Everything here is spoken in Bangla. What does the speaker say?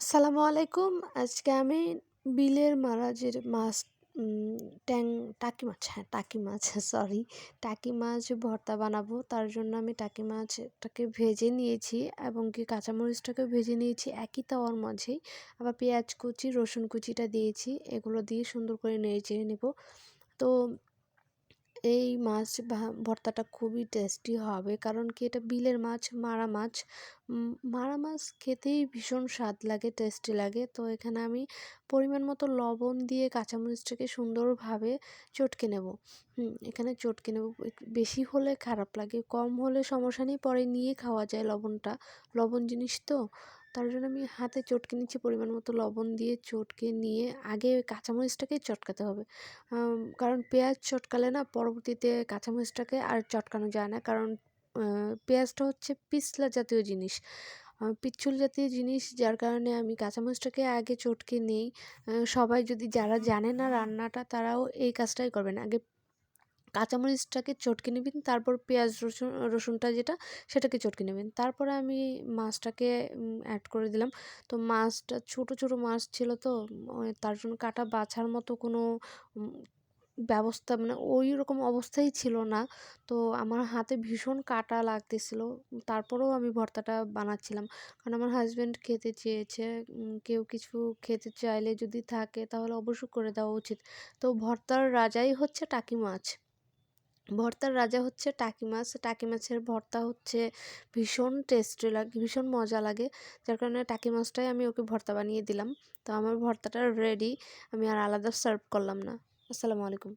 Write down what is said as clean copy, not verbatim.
আসসালামু আলাইকুম। আজকে আমি বিলের মারাজের মাছ উম ট্যাং টাকি মাছ, হ্যাঁ, টাকি মাছ সরি। টাকি মাছ ভর্তা বানাবো। তার জন্য আমি টাকি মাছটাকে ভেজে নিয়েছি এবং কি কাঁচামরিচটাকেও ভেজে নিয়েছি একই তাওয়ার মাঝেই। আবার পেঁয়াজ কুচি, রসুন কুচিটা দিয়েছি। এগুলো দিয়ে সুন্দর করে নেড়ে-চেড়ে নেব। তো এই মাছ ভর্তাটা খুবই টেস্টি হবে, কারণ কি এটা বিলের মাছ, মারা মাছ। মারা মাছ খেতেই ভীষণ স্বাদ লাগে, টেস্টি লাগে। তো এখানে আমি পরিমাণ মতো লবণ দিয়ে কাঁচামরিচটাকে সুন্দরভাবে চটকে নেব। এখানে চটকে নেব। বেশি হলে খারাপ লাগে, কম হলে সমস্যা নেই, পরে নিয়ে খাওয়া যায় লবণটা। লবণ জিনিস তো। তার জন্য আমি হাতে চটকে নিচ্ছি, পরিমাণ মতো লবণ দিয়ে চটকে নিয়ে আগে কাঁচামরিচটাকেই চটকাতে হবে। কারণ পেঁয়াজ চটকালে না পরবর্তীতে কাঁচামরিচটাকে আর চটকানো যায় না, কারণ পেঁয়াজটা হচ্ছে পিছলা জাতীয় জিনিস, পিচ্ছিল জাতীয় জিনিস, যার কারণে আমি কাঁচামরিচটাকে আগে চটকে নেই। সবাই যদি যারা জানে না রান্নাটা তারাও এই কাজটাই করবেন, আগে কাঁচামরিচটাকে চটকে নেবেন, তারপর পেঁয়াজ রসুনটা যেটা সেটাকে চটকে নেবেন। তারপরে আমি মাছটাকে অ্যাড করে দিলাম। তো মাছটা ছোট ছোট মাছ ছিল, তো তার জন্য কাটা বাছার মতো কোনো উম ব্যবস্থা, মানে ওই রকম অবস্থাই ছিল না। তো আমার হাতে ভীষণ কাটা লাগতেছিল। তারপরেও আমি ভর্তাটা বানাচ্ছিলাম। কারণ আমার হাসব্যান্ড খেতে চেয়েছে। কেউ কিছু খেতে চাইলে যদি থাকে তাহলে অবশ্যই করে দেওয়া উচিত। তো ভর্তার রাজাই হচ্ছে টাকি মাছ। ভর্তার রাজা হচ্ছে টাকি মাছ। টাকি মাছের ভর্তা হচ্ছে ভীষণ টেস্টি লাগে, ভীষণ মজা লাগে। যার কারণে টাকি মাছটাই আমি ওকে ভর্তা বানিয়ে দিলাম। তো আমার ভর্তাটা রেডি। আমি আর আলাদা সার্ভ করলাম না। আসসালামু আলাইকুম।